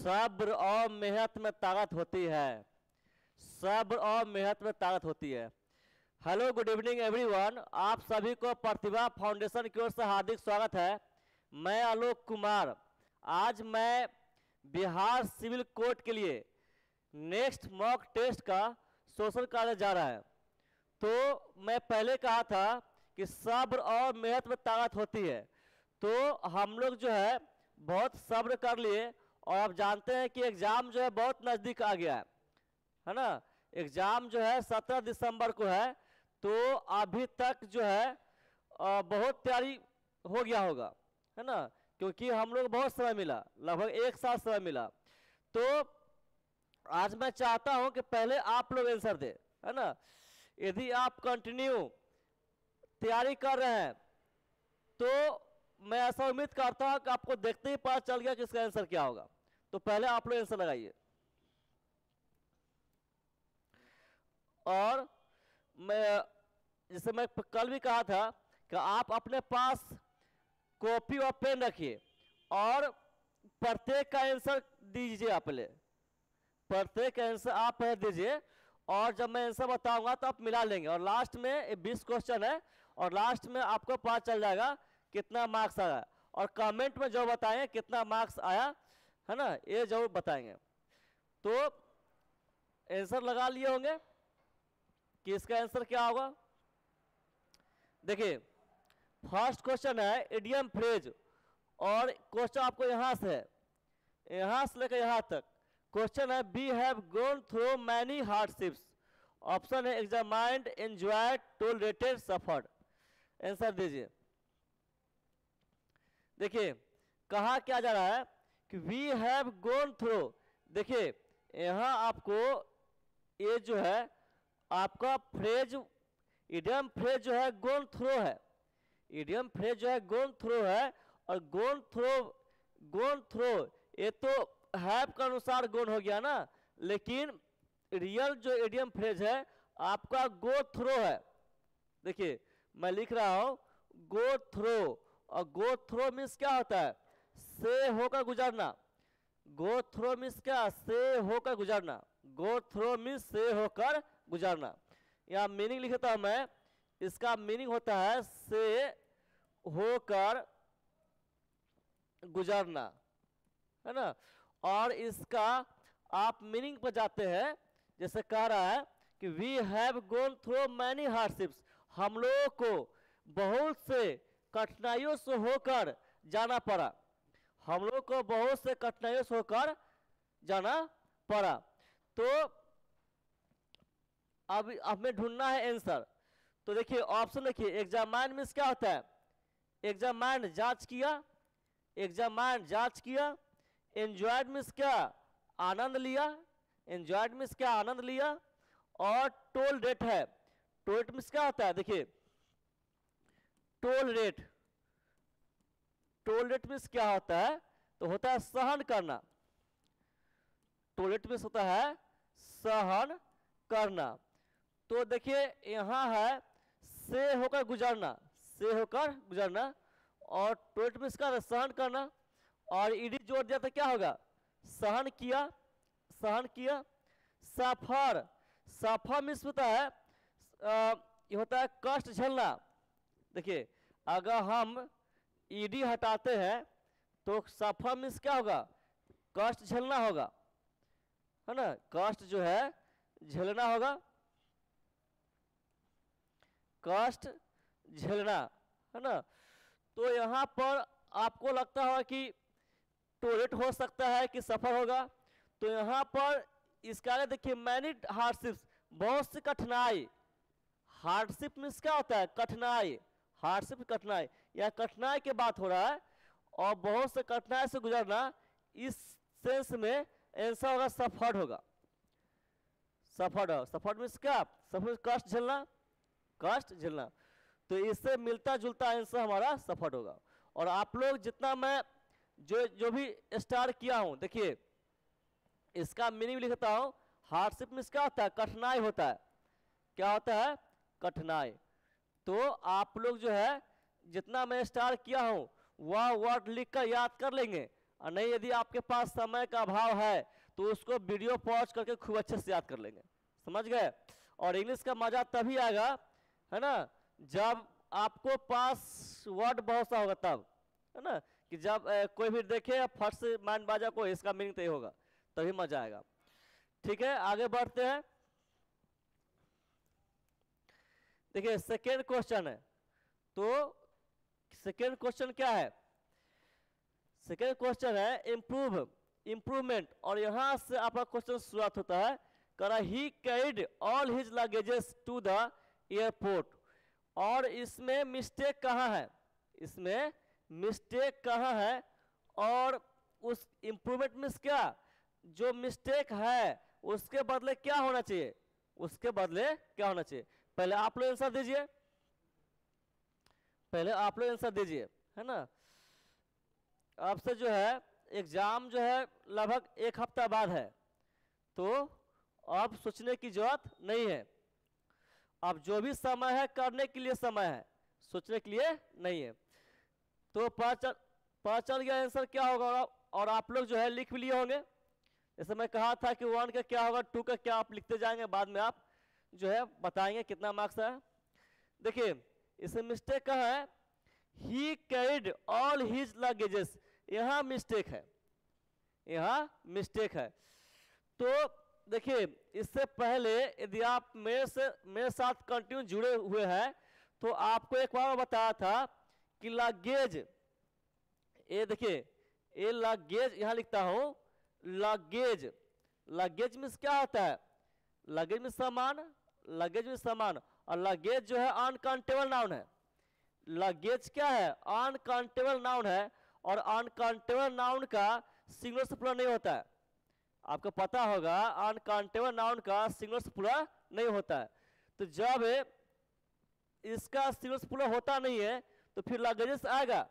सब्र और मेहनत में ताकत होती है। सब्र और मेहनत में ताकत होती है। Hello, good evening everyone. आप सभी को प्रतिभा फाउंडेशन की ओर से हार्दिक स्वागत है। मैं आलोक कुमार। आज मैं बिहार सिविल कोर्ट के लिए नेक्स्ट मॉक टेस्ट का सोशल करने जा रहा है। तो मैं पहले कहा था कि सब्र और मेहनत में ताकत होती है, तो हम लोग जो है बहुत सब्र कर लिए। और आप जानते हैं कि एग्ज़ाम जो है बहुत नज़दीक आ गया है ना। एग्ज़ाम जो है 17 दिसंबर को है, तो अभी तक जो है बहुत तैयारी हो गया होगा, है ना, क्योंकि हम लोग बहुत समय मिला, लगभग एक साल समय मिला। तो आज मैं चाहता हूं कि पहले आप लोग आंसर दें, है ना। यदि आप कंटिन्यू तैयारी कर रहे हैं तो मैं ऐसा उम्मीद करता हूं कि आपको देखते ही पता चल गया कि इसका आंसर क्या होगा। तो पहले आप लोग आंसर लगाइए। और मैं जैसे मैं कल भी कहा था कि आप अपने पास कॉपी और पेन रखिए और प्रत्येक का आंसर दीजिए। आप पहले प्रत्येक आंसर आप दीजिए और जब मैं आंसर बताऊंगा तो आप मिला लेंगे। और लास्ट में 20 क्वेश्चन है और लास्ट में आपको पता चल जाएगा कितना मार्क्स आया। और कमेंट में जो बताएंगे कितना मार्क्स आया, है ना, ये जरूर बताएंगे। तो आंसर लगा लिए होंगे कि इसका आंसर क्या होगा। देखिए, फर्स्ट क्वेश्चन है इडियम फ्रेज और क्वेश्चन आपको यहां से है, यहां से लेकर यहां तक क्वेश्चन है। We have gone through many hardships. Option है examined, enjoyed, tolerated, suffered. Answer दीजिए। देखिए कहा क्या जा रहा है कि वी हैव गॉन थ्रू। देखिए यहां आपको ये जो है आपका फ्रेज, इडियम फ्रेज जो है गॉन थ्रू है। इडियम फ्रेज जो है गॉन थ्रू है और गॉन थ्रू ये तो हैव के अनुसार गॉन हो गया ना, लेकिन रियल जो इडियम फ्रेज है आपका गो थ्रो है। देखिए मैं लिख रहा हूं गो थ्रो, और गो थ्रो मीन्स क्या होता है, से होकर गुजरना। गो थ्रो मीन्स क्या, से होकर गुजरना। गो थ्रो मीन्स से होकर गुजरना। यहाँ मीनिंग लिखता हूं मैं, इसका मीनिंग होता है से होकर गुजरना, है ना। और इसका आप मीनिंग पर जाते हैं, जैसे कह रहा है कि we have gone through many hardships. हम लोगों को बहुत से कठिनाइयों से होकर जाना पड़ा। हम लोगों को बहुत से कठिनाइयों से होकर जाना पड़ा। तो अब हमें ढूंढना है आंसर। तो देखिए ऑप्शन देखिए, एग्जामाइन मीन्स क्या होता है, एग्जामाइन जांच किया, एग्जामाइन जांच किया। एंजॉयड मीन्स क्या, आनंद लिया, एंजॉयड मीन्स क्या, आनंद लिया। और टोल रेट है, टोल रेट मीन्स क्या होता है, देखिए toll rate, toll rate means क्या होता है, तो होता है सहन करना। टोल रेट मीन्स होता है सहन करना। तो देखिए यहां है से होकर गुजरना, से होकर गुजरना। और टोल रेट मीन्स क्या, सहन करना। और ईडी जोड़ दिया तो क्या होगा, सहन किया, सहन किया। सफर, सफर मीन्स होता है ये होता है कष्ट झेलना। देखिए अगर हम ईडी हटाते हैं तो सफर मीन्स क्या होगा, कष्ट झेलना होगा, है ना, कष्ट जो है झेलना होगा, कष्ट झेलना, है ना। तो यहां पर आपको लगता होगा कि टोलेट हो सकता है कि सफर होगा। तो यहां पर इसका देखिए मैनी हार्डशिप्स, बहुत सी कठिनाई। हार्डशिप मीन्स क्या होता है, कठिनाई। हार्डशिप कठिनाई, यह कठिनाई की बात हो रहा है और बहुत से कठिनाई से गुजरना, इस सेंस में आंसर होगा सफर्ड होगा। सफर्ड, सफर्ड मीन्स क्या, सफर्ड कष्ट झेलना, कष्ट झेलना। तो इससे मिलता जुलता आंसर हमारा सफर्ड होगा। और आप लोग जितना मैं जो भी स्टार किया हूं, देखिए इसका मीनिंग लिखता हूं। हार्डशिप मीन्स क्या होता है, कठिनाई होता है। क्या होता है, कठिनाई। तो आप लोग जो है जितना मैं स्टार किया हूं वह वर्ड लिखकर याद कर लेंगे। और नहीं यदि आपके पास समय का अभाव है तो उसको वीडियो पॉज करके खूब अच्छे से याद कर लेंगे, समझ गए। और इंग्लिश का मजा तभी आएगा, है ना, जब आपको पास वर्ड बहुत सा होगा तब, है ना, कि जब कोई भी देखे फट से माइंड बाजा को इसका मीनिंग तो ये होगा, तभी मजा आएगा। ठीक है, आगे बढ़ते हैं। देखिए सेकेंड क्वेश्चन है, तो सेकेंड क्वेश्चन क्या है? सेकेंड क्वेश्चन है इम्प्रूवमेंट, और यहां से आपका क्वेश्चन शुरुआत होता है, करा he carried all his luggages to the airport. और इसमें मिस्टेक कहाँ है? इसमें मिस्टेक कहाँ है? और उस इम्प्रूवमेंट मीन्स क्या? जो मिस्टेक है उसके बदले क्या होना चाहिए? उसके बदले क्या होना चाहिए? पहले आप लोग आंसर दीजिए, पहले आप लोग आंसर दीजिए, है ना। आपसे जो है एग्जाम जो है लगभग 1 हफ्ता बाद है, तो अब सोचने की जरूरत नहीं है। अब जो भी समय है करने के लिए समय है, सोचने के लिए नहीं है। तो पता चल गया आंसर क्या होगा, और आप लोग जो है लिख भी लिए होंगे। जैसे मैं कहा था कि 1 का क्या होगा, 2 का क्या, आप लिखते जाएंगे, बाद में आप जो है बताएंगे कितना मार्क्स है। देखिए इसमें मिस्टेक कहाँ है? ही कैरिड ऑल हिज लगेजेस, यहाँ मिस्टेक है, यहाँ मिस्टेक है। तो देखिए इससे पहले यदि आप मेरे साथ कंटिन्यू जुड़े हुए हैं तो आपको एक बार बताया था कि लगेज, ये देखिए ये लगेज यहाँ लिखता हूं, लगेज, लगेज मीन्स क्या होता है? लगेज में सामान, लगेज में सामान, और लगेज जो है अनकाउंटेबल नाउन है। लगेज क्या है? अनकाउंटेबल नाउन है, और अनकाउंटेबल नाउन का सिंगुलर से प्लूरल नहीं होता है। आपको पता होगा अनकाउंटेबल नाउन का सिंगुलर से प्लूरल नहीं होता है। तो जब इसका सिंगुलर से प्लूरल होता नहीं है तो फिर लगेज आएगा?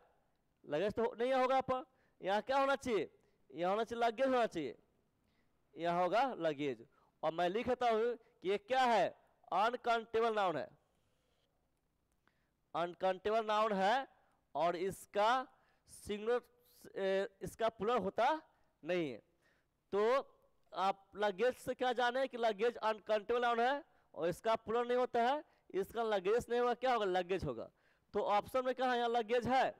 लगेज तो नहीं होगा। पर यहाँ क्या होना चाहिए? यहाँ होना चाहिए लगेज होना चाहिए, यहाँ होगा लगेज। और मैं लिख देता हूँ कि ये क्या है? अनकाउंटेबल नाउन है, अनकाउंटेबल नाउन है, और इसका सिंगुलर इसका प्लूरल होता नहीं है। तो आप लगेज से क्या जाने कि लगेज अनकाउंटेबल नाउन है और इसका प्लूरल नहीं होता है, इसका लगेज नहीं होगा, क्या होगा? लगेज होगा। तो ऑप्शन में कहा यहाँ लगेज है,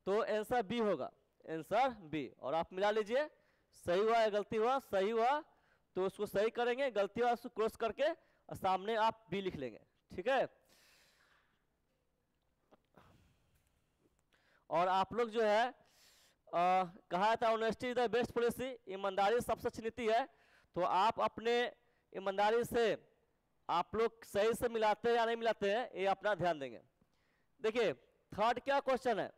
तो आंसर बी होगा, आंसर बी। और आप मिला लीजिए, सही हुआ या गलती हुआ? सही हुआ तो उसको सही करेंगे, गलती हुआ उसको क्रॉस करके और सामने आप बी लिख लेंगे, ठीक है। और आप लोग जो है कहा था honesty is the best policy, ईमानदारी सबसे अच्छी नीति है। तो आप अपने ईमानदारी से आप लोग सही से मिलाते हैं या नहीं मिलाते हैं, ये अपना ध्यान देंगे। देखिए थर्ड क्या क्वेश्चन है?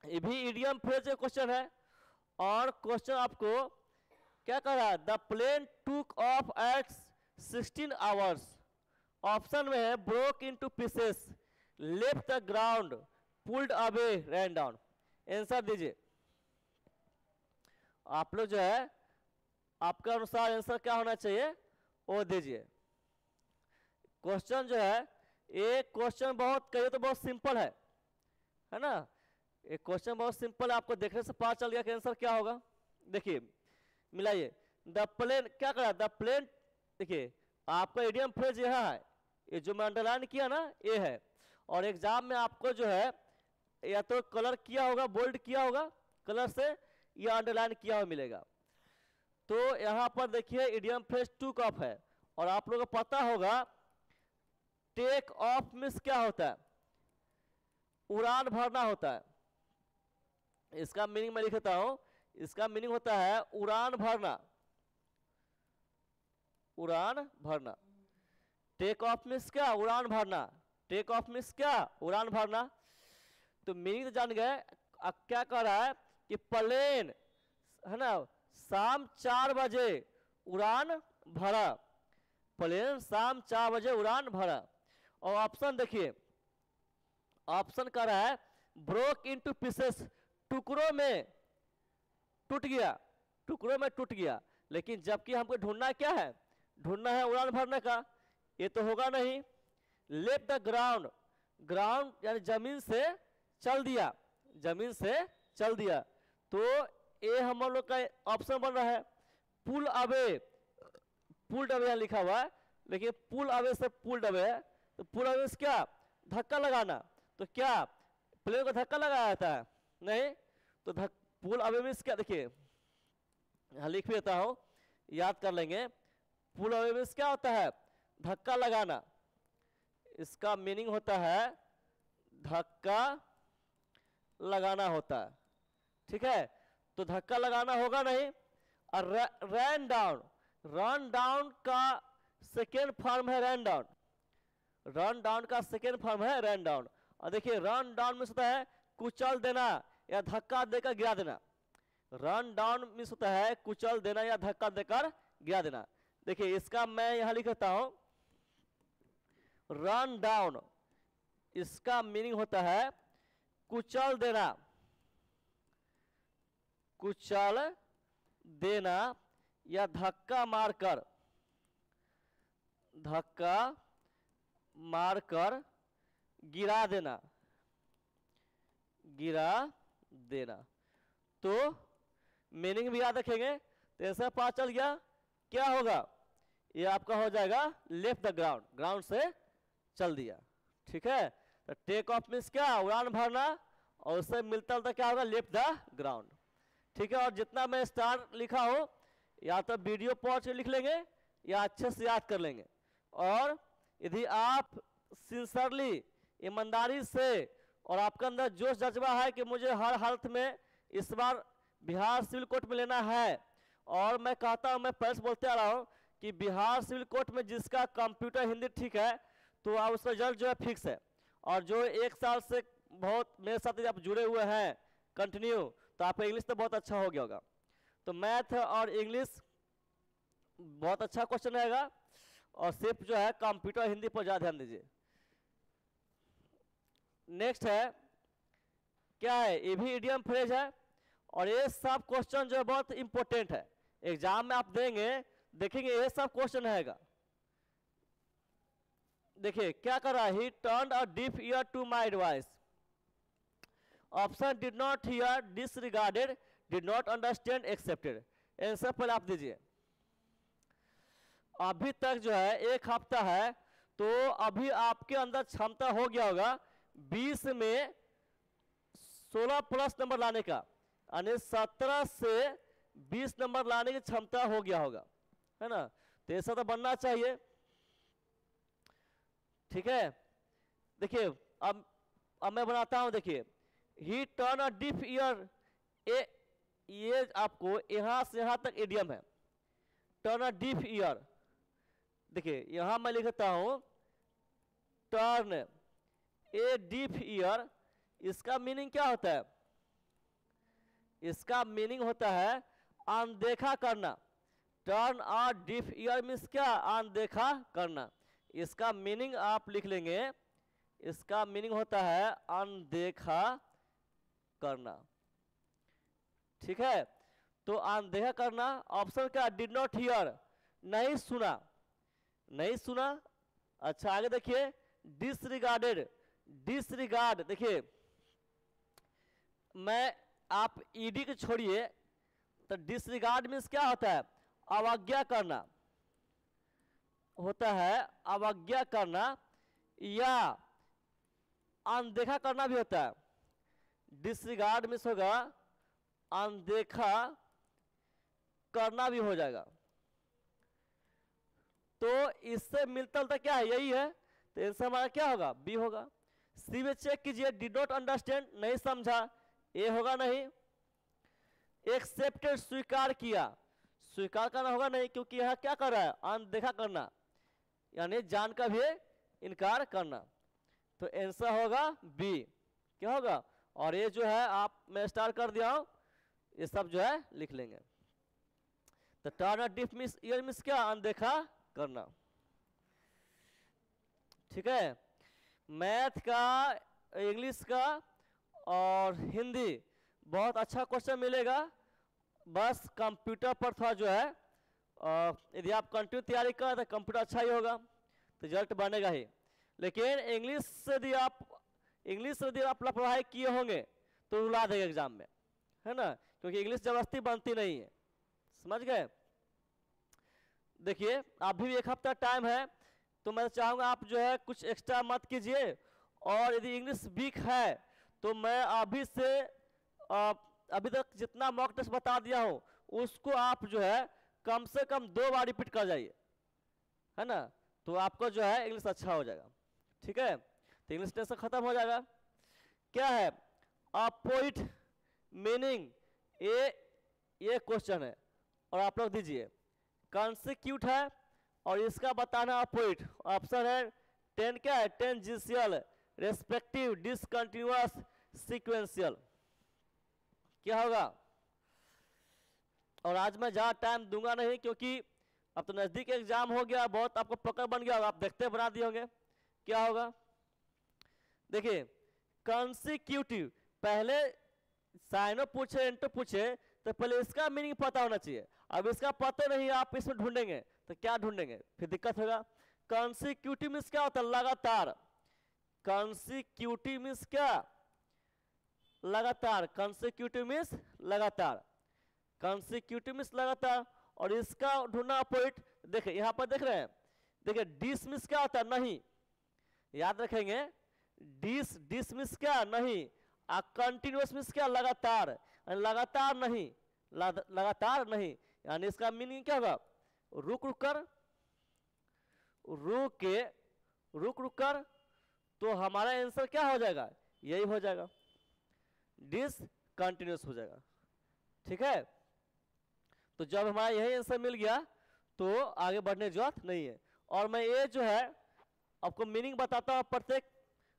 ये भी इडियम फ्रेज का क्वेश्चन है, और क्वेश्चन आपको क्या कर रहा है? द प्लेन टूक ऑफ एट 16 आवर्स। ऑप्शन में है broke into pieces, left the ground, pulled away, rain down. Answer दीजिए आप लोग जो है, आपका अनुसार आंसर क्या होना चाहिए वो दीजिए। क्वेश्चन जो है, एक क्वेश्चन बहुत कहिए तो बहुत सिंपल है ना। एक क्वेश्चन बहुत सिंपल है, आपको देखने से पता चल गया कि आंसर क्या होगा। देखिए मिलाइए, द प्लेन क्या करा? द प्लेन, देखिए आपका इडियम फ्रेज यह है, ये जो मैं अंडरलाइन किया ना ये है। और एग्जाम में आपको जो है या तो कलर किया होगा, बोल्ड किया होगा कलर से, या अंडरलाइन किया हुआ मिलेगा। तो यहां पर देखिए इडियम फ्रेज टूक ऑफ है, और आप लोगों को पता होगा टेक ऑफ मीन्स क्या होता है? उड़ान भरना होता है। इसका मीनिंग मैं लिखता हूं, इसका मीनिंग होता है उड़ान भरना, उड़ान भरना। टेक ऑफ मीन्स क्या? उड़ान भरना। टेक ऑफ मीन्स क्या? उड़ान भरना। तो मीनिंग तो जान गए। अब क्या कर रहा है कि प्लेन है ना शाम 4 बजे उड़ान भरा, प्लेन शाम 4 बजे उड़ान भरा। और ऑप्शन देखिए, ऑप्शन कर रहा है ब्रोक इनटू पीसेस, टुकड़ों में टूट गया, टुकड़ों में टूट गया। लेकिन जबकि हमको ढूंढना क्या है? ढूंढना है उड़ान भरने का, ये तो होगा नहीं। लेफ्ट द ग्राउंड, ग्राउंड यानी जमीन से चल दिया, जमीन से चल दिया। तो ए हम लोग का ऑप्शन बन रहा है। पुल अवे, पुल अवे यहाँ लिखा हुआ है, लेकिन पुल अवे से पुल अवे है, तो पुल अवे से क्या धक्का लगाना, तो क्या प्लेन को धक्का लगाया जाता है? नहीं। तो पुल अवे मीन्स क्या, देखिए यहाँ लिख भी देता हूँ, याद कर लेंगे। पुल अवे मीन्स क्या होता है? धक्का लगाना। इसका मीनिंग होता है धक्का लगाना होता है, ठीक है। तो धक्का लगाना होगा नहीं। और रन डाउन, रन डाउन का सेकेंड फॉर्म है रन डाउन, रन डाउन का सेकेंड फॉर्म है रन डाउन। और देखिए रन डाउन मीन्स होता है कुचल देना या धक्का देकर गिरा देना। रन डाउन मीन्स होता है कुचल देना या धक्का देकर गिरा देना। देखिए इसका मैं यहां लिख देता हूं, रन डाउन, इसका मीनिंग होता है कुचल देना, कुचल देना या धक्का मारकर, धक्का मारकर गिरा देना, गिरा देना। तो मीनिंग भी याद रखेंगे। तो ऐसा पता चल गया क्या होगा, ये आपका हो जाएगा लेफ्ट द ग्राउंड, ग्राउंड से चल दिया, ठीक है। तो टेक ऑफ मीन्स क्या, उड़ान भरना, और उससे मिलता जुलता क्या होगा, लेफ्ट द ग्राउंड, ठीक है। और जितना मैं स्टार लिखा हो, या तो वीडियो पॉज लिख लेंगे या अच्छे से याद कर लेंगे। और यदि आप सिंसरली, ईमानदारी से, और आपके अंदर जोश जज्बा है कि मुझे हर हालत में इस बार बिहार सिविल कोर्ट में लेना है, और मैं कहता हूं, मैं पहले से बोलते आ रहा हूं कि बिहार सिविल कोर्ट में जिसका कंप्यूटर हिंदी ठीक है, तो आप उसका रिजल्ट जो है फिक्स है। और जो 1 साल से बहुत मेरे साथ आप जुड़े हुए हैं कंटिन्यू, तो आपका इंग्लिश तो बहुत अच्छा हो गया होगा। तो मैथ और इंग्लिश बहुत अच्छा क्वेश्चन रहेगा, और सिर्फ जो है कंप्यूटर हिंदी पर ज़्यादा ध्यान दीजिए। नेक्स्ट है क्या है, ये भी इडियम फ्रेज है, और ये सब क्वेश्चन जो है बहुत इंपॉर्टेंट है, एग्जाम में आप देंगे, देखेंगे ये सब क्वेश्चन रहेगा। देखिए क्या कर रहा है, he turned a deaf ear to my advice. Option did not hear, disregarded, did not understand, accepted. Answer पहले आप दीजिए। अभी तक जो है 1 हफ्ता है, तो अभी आपके अंदर क्षमता हो गया होगा 20 में 16 प्लस नंबर लाने का, यानी 17 से 20 नंबर लाने की क्षमता हो गया होगा, है ना। तो ऐसा तो बनना चाहिए, ठीक है। देखिए अब मैं बनाता हूं, देखिए ही टर्न अ डिफ ईयर, ये आपको यहां से यहां तक इडियम है, टर्न अ डिफ ईयर। देखिए यहां मैं लिखता हूं टर्न ए डिफ ईयर, इसका मीनिंग क्या होता है, इसका मीनिंग होता है अनदेखा करना। Turn a diff year means क्या, अनदेखा करना। इसका मीनिंग आप लिख लेंगे, इसका मीनिंग होता है अनदेखा करना, ठीक है। तो अनदेखा करना, ऑप्शन क्या, डिड नॉट हियर, नहीं सुना, नहीं सुना। अच्छा आगे देखिए, डिसरिगार्डेड, डिसरिगार्ड, देखिए मैं आप ईडी को छोड़िए, तो डिसरिगार्ड मीन्स क्या होता है, अवज्ञा करना होता है, अवज्ञा करना या अनदेखा करना भी होता है। डिसरिगार्ड मीन्स होगा अनदेखा करना भी हो जाएगा। तो इससे मिलता जुलता क्या है, यही है। तो इससे हमारा क्या होगा, बी होगा। सी में चेक कीजिए, डिड नॉट अंडरस्टैंड, नहीं समझा, ए होगा नहीं। एक्सेप्टेड, स्वीकार किया, स्वीकार करना होगा नहीं, क्योंकि यहां क्या कर रहा है, अनदेखा करना, यानी जान का भी इनकार करना। तो आंसर होगा बी, क्या होगा। और ये जो है आप मैं स्टार कर दिया हूं, ये सब जो है लिख लेंगे। तो टर्न डिफ मिस ईयर मिस क्या, अनदेखा करना, ठीक है। मैथ का, इंग्लिश का और हिंदी बहुत अच्छा क्वेश्चन मिलेगा। बस कंप्यूटर पर थोड़ा जो है, यदि आप कंटिन्यू तैयारी करें तो कंप्यूटर अच्छा ही होगा, तो रिजल्ट बनेगा ही। लेकिन इंग्लिश से यदि आप लापरवाही किए होंगे तो रुला देगा एग्जाम में, है ना। क्योंकि इंग्लिश जबरदस्ती बनती नहीं है, समझ गए। देखिए अभी भी एक हफ्ता टाइम है, तो मैं चाहूँगा आप जो है कुछ एक्स्ट्रा मत कीजिए, और यदि इंग्लिश वीक है तो मैं अभी से अभी तक जितना मॉक टेस्ट बता दिया हूँ उसको आप जो है कम से कम 2 बार रिपीट कर जाइए, है ना, तो आपको जो है इंग्लिश अच्छा हो जाएगा, ठीक है। तो इंग्लिश टेस्ट खत्म हो जाएगा। क्या है अपोजिट मीनिंग, ये क्वेश्चन है और आप लोग दीजिए। कॉन्सिक्यूट है और इसका बताना अपोजिट। ऑप्शन है 10 क्या है, टेंजेंशियल, रेस्पेक्टिव, डिसकंटिन्यूअस, सीक्वेंशियल। क्या होगा? और आज मैं ज़्यादा टाइम दूंगा नहीं क्योंकि अब तो नज़दीक एग्जाम हो गया, बहुत आपको पकड़ बन गया होगा, आप देखते बना दिए होंगे। क्या होगा देखिए, कॉन्सिक्यूटिव, पहले साइनो पूछे इंटो पूछे तो पहले इसका मीनिंग पता होना चाहिए। अब इसका पता नहीं, आप इसमें ढूंढेंगे तो क्या ढूंढेंगे, फिर दिक्कत होगा। कॉन्सिक्यूटिव मीन्स क्या होता है, लगातार। कॉन्सिक्यूटिव मीन्स क्या, लगातार। कॉन्सिक्यूटिव मीन्स लगातार, कॉन्सिक्यूटिव मीन्स लगातार। और इसका ढूंढना अपोजिट। देखिए यहाँ पर देख रहे हैं, देखिए डिस मीन्स क्या होता है, नहीं, याद रखेंगे। डिस मीन्स क्या, नहीं। कंटिन्यूअस मीन्स क्या, लगातार, लगातार नहीं, लगातार नहीं। यानी इसका मीनिंग क्या होगा, रुक रुक कर, रुक रुक कर। तो हमारा आंसर क्या हो जाएगा, यही हो जाएगा, डिसकंटिन्यूअस हो जाएगा, ठीक है। तो जब हमारा यही आंसर मिल गया तो आगे बढ़ने की जरूरत नहीं है। और मैं ये जो है आपको मीनिंग बताता हूँ प्रत्येक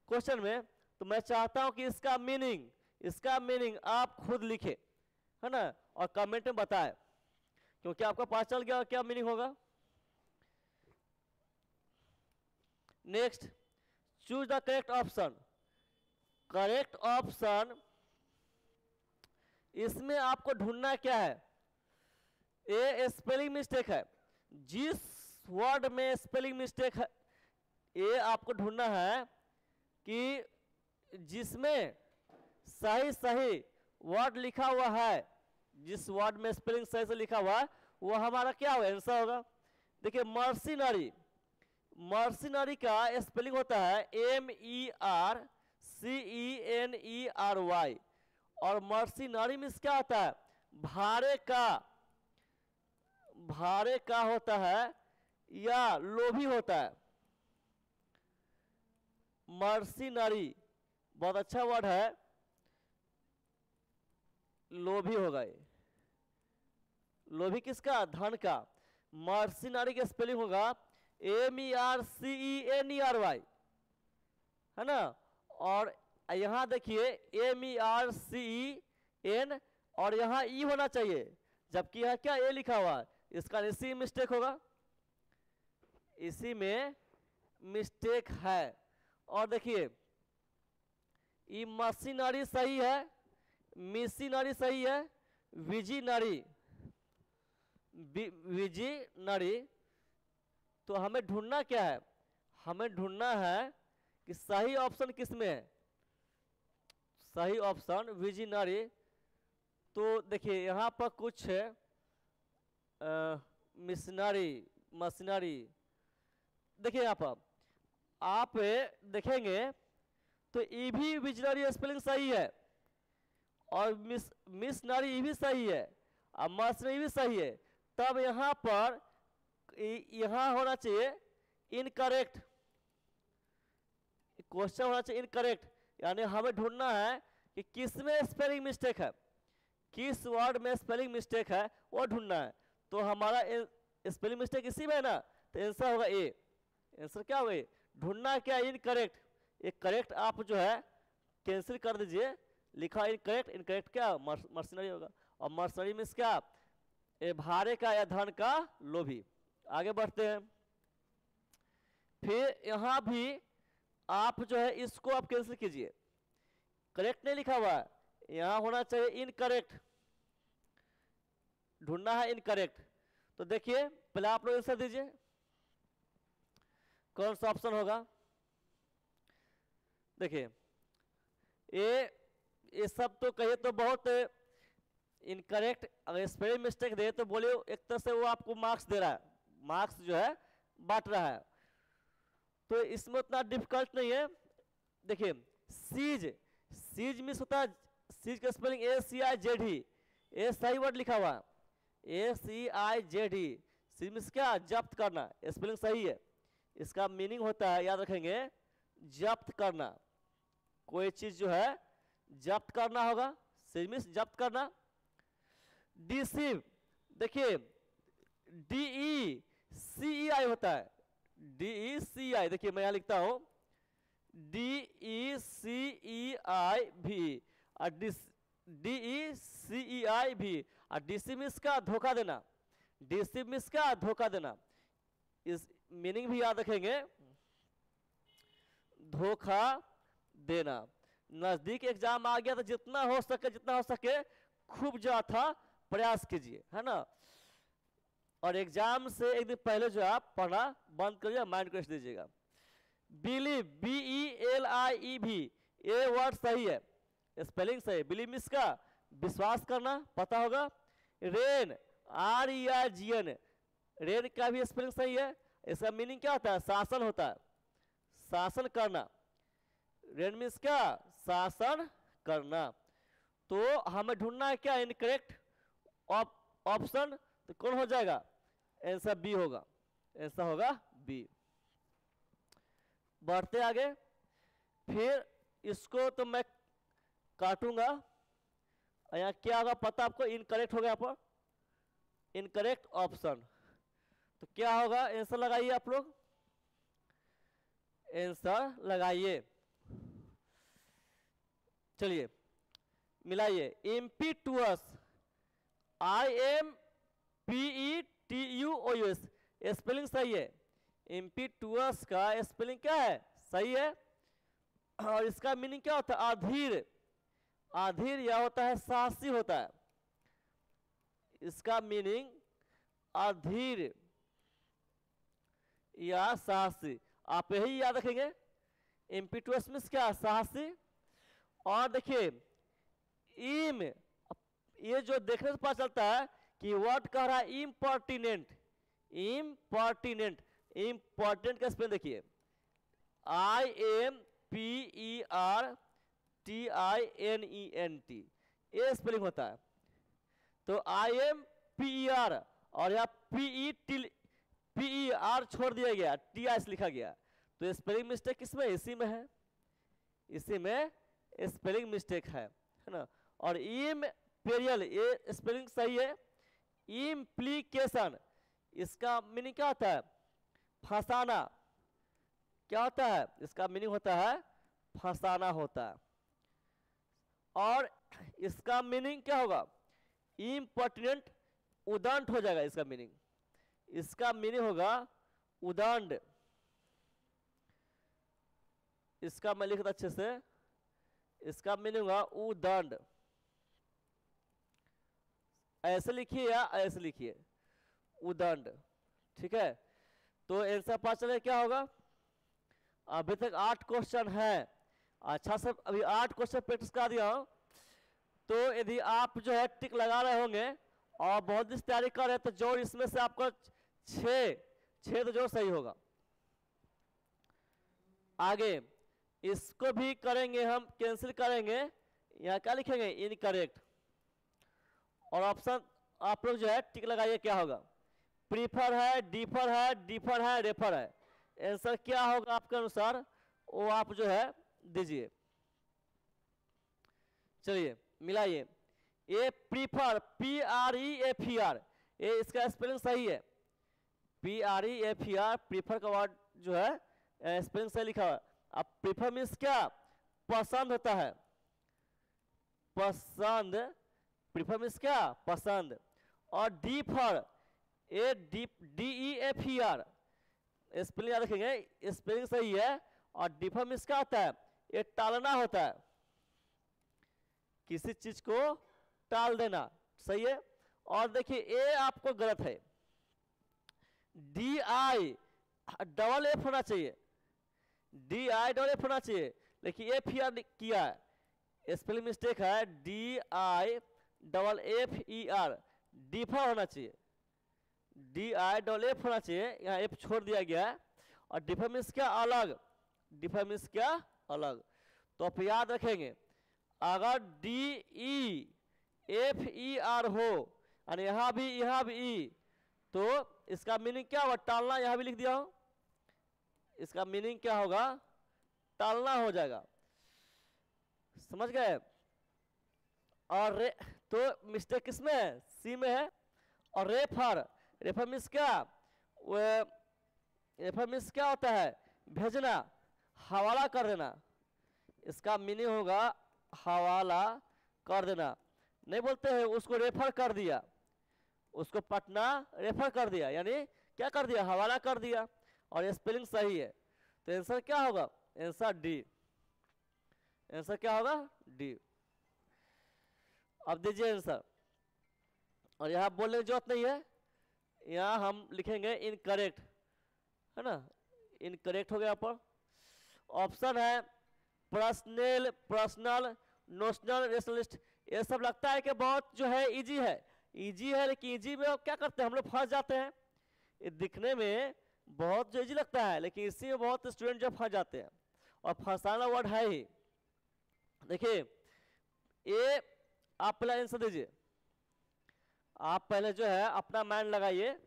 क्वेश्चन में, तो मैं चाहता हूं कि इसका मीनिंग आप खुद लिखे, है ना, और कमेंट में बताएं, क्योंकि आपको पता चल गया क्या मीनिंग होगा। Next, choose the correct option. Correct option, इसमें आपको ढूंढना क्या है, ए स्पेलिंग मिस्टेक है, जिस वर्ड में स्पेलिंग मिस्टेक है ये आपको ढूंढना है कि जिसमें सही वर्ड लिखा हुआ है, जिस वर्ड में स्पेलिंग सही से लिखा हुआ है वो हमारा क्या होगा, आंसर होगा। देखिए मर्सिनरी का स्पेलिंग होता है MERCENERY, और मर्सिनरी मीन्स क्या होता है, भारे का होता है या लोभी होता है। मर्सिनरी बहुत अच्छा वर्ड है, लोभी होगा ये, लोभी किसका, धन का। मर्सिनरी का स्पेलिंग होगा MERCENERY, है ना। और यहां देखिए MERCEN और यहां ई होना चाहिए, जबकि यहां क्या ए लिखा हुआ है, इसका इसी मिस्टेक होगा, इसी में मिस्टेक है। और देखिए ये मशीनरी सही है, मिशनरी सही है, विजिनरी, तो हमें ढूंढना क्या है, हमें ढूंढना है कि सही ऑप्शन किसमें है, सही ऑप्शन विजिनरी। तो देखिए यहाँ पर कुछ है मशीनरी। देखिए यहाँ पर आप देखेंगे तो ई भी विजनरी स्पेलिंग सही है, और मिशनरी भी सही है, और मशीनरी भी सही है। तब यहाँ पर यहाँ होना चाहिए इनकरेक्ट, क्वेश्चन होना चाहिए इनकरेक्ट। यानी हमें ढूंढना है कि किस में स्पेलिंग मिस्टेक है, किस वर्ड में स्पेलिंग मिस्टेक है वो ढूंढना है। तो हमारा स्पेलिंग मिस्टेक इसी में है ना, तो आंसर होगा ए। आंसर क्या होगा, ढूंढना क्या, इनकरेक्ट। एक करेक्ट आप जो है कैंसिल कर दीजिए, लिखा इनकरेक्ट क्या मर्सिनरी होगा। और मर्सिनरी मीन्स क्या, ए भारे का या धन का लोभी। आगे बढ़ते हैं, फिर यहां भी आप जो है इसको आप कैंसिल कीजिए, करेक्ट नहीं लिखा हुआ है, यहां होना चाहिए इनकरेक्ट, ढूंढना है इनकरेक्ट। तो देखिए पहले आप लोग आंसर दीजिए, कौन सा ऑप्शन होगा। देखिए ये सब तो कहिए तो बहुत इनकरेक्ट अगर स्पेलिंग मिस्टेक दे तो बोलिए एक तरह से वो आपको मार्क्स दे रहा है, मार्क्स जो है बांट रहा है, तो इसमें उतना डिफिकल्ट नहीं है। देखिए सीज, सीज मीन्स होता है, सीज का स्पेलिंग ACIZ, ए सही वर्ड लिखा हुआ ACIZ, सीज मीन्स क्या, जब्त करना, स्पेलिंग सही है। इसका मीनिंग होता है, याद रखेंगे, जब्त करना, कोई चीज जो है जब्त करना होगा, सीज मीन्स जब्त करना। डिसीव, देखिए DECEI होता है, DECEI, देखिए मैं यहां लिखता हूं DECEI भी, और DECEI भी, और डिसीव मीन्स का धोखा देना, डिसीव मीन्स का धोखा देना, इस मीनिंग भी याद रखेंगे, धोखा देना। नजदीक एग्जाम आ गया तो जितना हो सके खूब ज्यादा प्रयास कीजिए, है ना। और एग्जाम से एक दिन पहले जो आप पढ़ना बंद करिए, माइंड को रेस्ट दीजिएगा। बिलीव, BELIEV, ये वर्ड सही है, स्पेलिंग सही है। बिलीव मीन्स का विश्वास करना, पता होगा। रेन, REIGN, रेन का भी स्पेलिंग सही है। इसका मीनिंग क्या होता है, शासन होता है, शासन करना। रेन मीन्स क्या, शासन करना। तो हमें ढूंढना है क्या, इनकरेक्ट ऑप्शन, तो कौन हो जाएगा, आंसर बी होगा, आंसर होगा बी। बढ़ते आगे, फिर इसको तो मैं काटूंगा, यहाँ क्या होगा पता आपको, इनकरेक्ट हो गया, यहाँ पर इनकरेक्ट ऑप्शन, तो क्या होगा, आंसर लगाइए आप लोग, आंसर लगाइए। चलिए मिलाइए, इम्पीटुअस, IMPETUOUS, स्पेलिंग सही है। इम्पीटुअस का स्पेलिंग क्या है, सही है। और इसका मीनिंग क्या होता है, अधीर, अधीर या होता है साहसी होता है, इसका मीनिंग अधीर या साहसी, आप यही याद रखेंगे। इम्पीटुअस मीन्स क्या, साहसी। और देखिए इम, ये जो देखने से पता चलता है कि वर्ड कह रहा है इम्पर्टिनेंट, इम्पर्टिनेंट, इम्पोर्टेंट का स्पेलिंग देखिए, IMPERTINENT, ये स्पेलिंग होता है। तो IMPER और यहाँ PER छोड़ दिया गया, TIS लिखा गया, तो स्पेलिंग मिस्टेक किसमें, इसी में है, इसी में स्पेलिंग मिस्टेक है ना। और इम्पेरियल, ये स्पेलिंग सही है। इम्प्लीकेशन, इसका मीनिंग क्या होता है, फंसाना, क्या होता है, इसका मीनिंग होता है फंसाना होता है। और इसका मीनिंग क्या होगा, इम्पर्टिनेंट, उदंड हो जाएगा इसका मीनिंग, इसका मीनिंग होगा उदंड, इसका मैं लिखता अच्छे से, इसका मीनिंग होगा उदंड, ऐसे लिखिए या ऐसे लिखिए, उदंड, ठीक है। तो आंसर पता चले क्या होगा। अभी तक 8 क्वेश्चन है, अच्छा से अभी 8 क्वेश्चन प्रैक्टिस करा दिया हूं, तो यदि आप जो है टिक लगा रहे होंगे और बहुत दिन तैयारी कर रहे हैं तो जोड़ इसमें से आपको 6 तो जोड़ सही होगा। आगे इसको भी करेंगे, हम कैंसिल करेंगे, यहाँ क्या लिखेंगे, इनकरेक्ट। और ऑप्शन आप लोग जो है टिक लगाइए, क्या होगा, प्रीफर है, डिफर है, डिफर है, रेफर है, आंसर क्या होगा आपके अनुसार वो आप जो है दीजिए। चलिए मिलाइए, ये प्रीफर, PREFER, ये इसका स्पेलिंग सही है, PREFER, प्रीफर का वर्ड जो है स्पेलिंग सही लिखा हुआ। अब प्रीफर मीन्स क्या, पसंद होता है, पसंद, प्रीफर मीन्स क्या, पसंद। और डीफर, DEFER, स्पेलिंग याद रखेंगे, स्पेलिंग सही है। और डिफर मीन्स क्या होता है, ये टालना होता है, किसी चीज को टाल देना, सही है। और देखिए ये आपको गलत है, DI डबल F होना चाहिए, DI डबल F होना चाहिए, लेकिन FER किया है, स्पेलिंग मिस्टेक है, DI double F E R, differ होना चाहिए, डी आई डबल एफ होना चाहिए, यहाँ एफ छोड़ दिया गया है। और डिफर मीन्स क्या, अलग, डिफर मीन्स क्या, अलग। तो आप याद रखेंगे अगर D E F E R हो और यहाँ भी ई, तो इसका मीनिंग क्या होगा, टालना, यहाँ भी लिख दिया हो, इसका मीनिंग क्या होगा, टालना हो जाएगा, समझ गए। और तो मिस्टेक किसमें है, सी में है। और रेफर, रेफर मीन्स क्या, रेफर मीन्स क्या होता है, भेजना, हवाला कर देना, इसका मीनिंग होगा हवाला कर देना। नहीं बोलते हैं उसको रेफर कर दिया, उसको पटना रेफर कर दिया, यानी क्या कर दिया, हवाला कर दिया। और ये स्पेलिंग सही है, तो आंसर क्या होगा, आंसर डी, आंसर क्या होगा, डी। अब दीजिए आंसर। और यहाँ बोलने की जरूरत नहीं है, यहाँ हम लिखेंगे इनकरेक्ट, है ना, इनकरेक्ट हो गया। यहाँ पर ऑप्शन है पर्सनल, पर्सनल, नोशनल, रेशनलिस्ट। ये सब लगता है कि बहुत जो है इजी है, इजी है, लेकिन इजी में क्या करते हैं हम लोग, फंस जाते हैं। ये दिखने में बहुत जो इजी लगता है, लेकिन इसी में बहुत स्टूडेंट जो फंस जाते हैं, और फंसाना वर्ड है ही। देखिए ये आप पहले आंसर दीजिए, आप पहले जो है अपना माइंड लगाइए,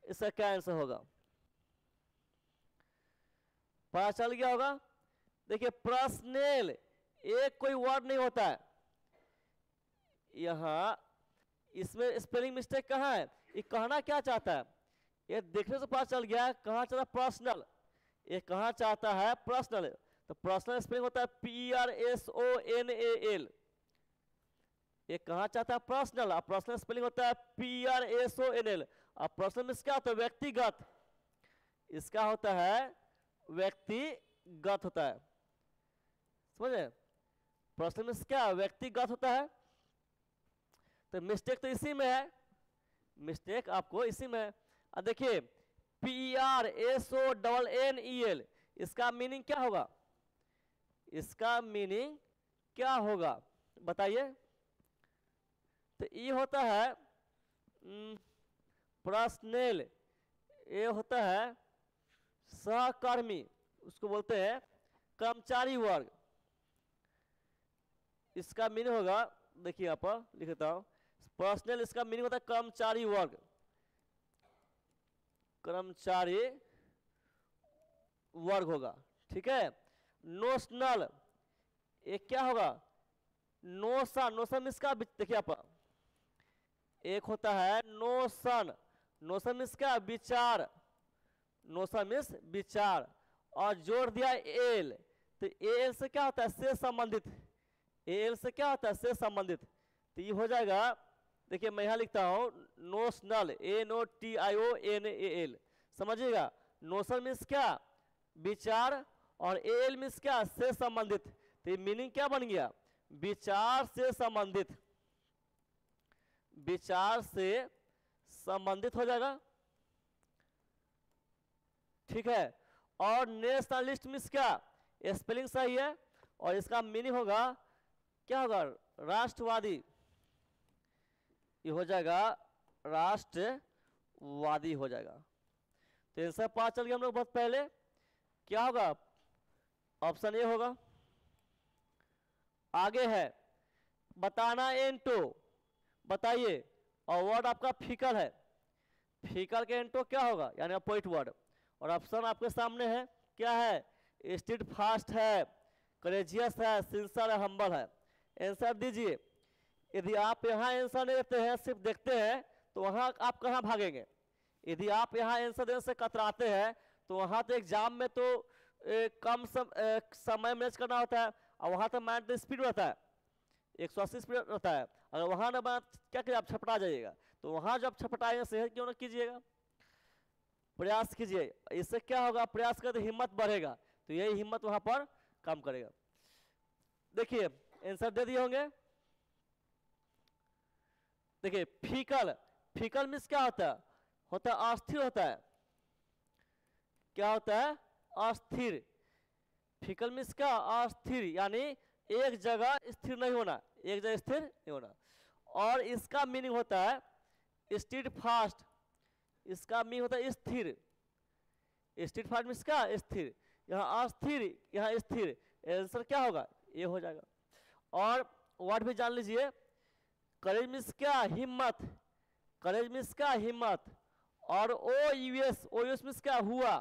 इसका क्या आंसर होगा, पता चल गया होगा। देखिए पर्सनल एक कोई वर्ड नहीं होता है, यहाँ इसमें स्पेलिंग मिस्टेक कहाँ है, ये कहना क्या चाहता है, ये देखने से पता चल गया है कहाँ चाहता है पर्सनल, ये कहाँ चाहता है पर्सनल। तो पर्सनल स्पेलिंग होता है PRSONAL, ये कहाँ चाहता है पर्सनल, और पर्सनल स्पेलिंग होता है PRSONL। और पर्सनल मीन्स क्या होता है, व्यक्तिगत, इसका होता है व्यक्तिगत होता है, समझे, पर्सनल मीन्स क्या, व्यक्तिगत होता है। तो मिस्टेक तो इसी में है, मिस्टेक आपको इसी में है। अब देखिए PRSONNEL, इसका मीनिंग क्या होगा, इसका मीनिंग क्या होगा बताइए। तो ये होता है पर्सनल, ये होता है सहकर्मी, उसको बोलते हैं कर्मचारी वर्ग, इसका मीनिंग होगा, देखिए यहाँ पर लिखता हूं, पर्सनल इसका मीनिंग होता है कर्मचारी वर्ग, कर्मचारी वर्ग होगा, ठीक है। नोशनल, ये क्या होगा, नोशन, नोशन इसका देखिए आप, एक होता है नोशन, नोशन मीन्स क्या, विचार, नोशन मीन्स विचार, और जोड़ दिया एल, तो एल से क्या होता है, से संबंधित, एल से क्या होता है, से संबंधित। तो ये हो जाएगा, देखिए मैं यहाँ लिखता हूँ नोशनल, NOTIONAL, समझिएगा। नोशन मीन्स क्या, विचार, और एल मीन्स क्या, से संबंधित। तो ये मीनिंग क्या बन गया, विचार से संबंधित, विचार से संबंधित हो जाएगा, ठीक है। और नेशनलिस्ट मीन्स क्या, स्पेलिंग सही है, और इसका मीनिंग होगा क्या होगा, राष्ट्रवादी, ये हो जाएगा राष्ट्रवादी हो जाएगा। तो आंसर पता चल गया हम लोग बहुत पहले, क्या होगा, ऑप्शन ए होगा। आगे है बताना एंटो, बताइए, और वर्ड आपका फीकल है, फीकल के एंटो क्या होगा, यानी अपोजिट वर्ड। और ऑप्शन आपके सामने है, क्या है, स्टीड फास्ट है, करेजियस है, सिंसियर है, हम्बल है। आंसर दीजिए। यदि आप यहाँ आंसर नहीं देते हैं, सिर्फ देखते हैं, तो वहाँ आप कहाँ भागेंगे। यदि आप यहाँ आंसर देने से कतराते हैं, तो वहाँ तो एग्जाम में तो कम समय मैनेज करना होता है, और वहाँ तो माइंड स्पीड रहता है, 180 स्पीड रहता है। अगर वहाँ ना बात क्या करिए, आप छपटा जाइएगा। तो वहाँ जब छपटाएंगे सेहत क्यों ना कीजिएगा, प्रयास कीजिए, इससे क्या होगा, प्रयास करते हिम्मत बढ़ेगा, तो यही हिम्मत वहाँ पर काम करेगा। देखिए आंसर दे दिए होंगे। देखिए फीकल, फीकल मीन्स क्या होता है, अस्थिर होता है, क्या होता है, अस्थिर। फीकल मीन्स क्या, अस्थिर, यानी एक जगह स्थिर नहीं होना, एक जगह स्थिर नहीं होना। और इसका मीनिंग होता है स्टीड फास्ट, इसका मीनिंग होता है स्थिर। स्टीड फास्ट मीन्स क्या? स्थिर। यहाँ अस्थिर, यहाँ स्थिर, आंसर क्या होगा? ये हो जाएगा। और वर्ड भी जान लीजिए, करेज मीन्स क्या? हिम्मत, करेज मीन्स क्या? हिम्मत। और ओ यूएस, ओ यूएस मीन्स क्या? हुआ।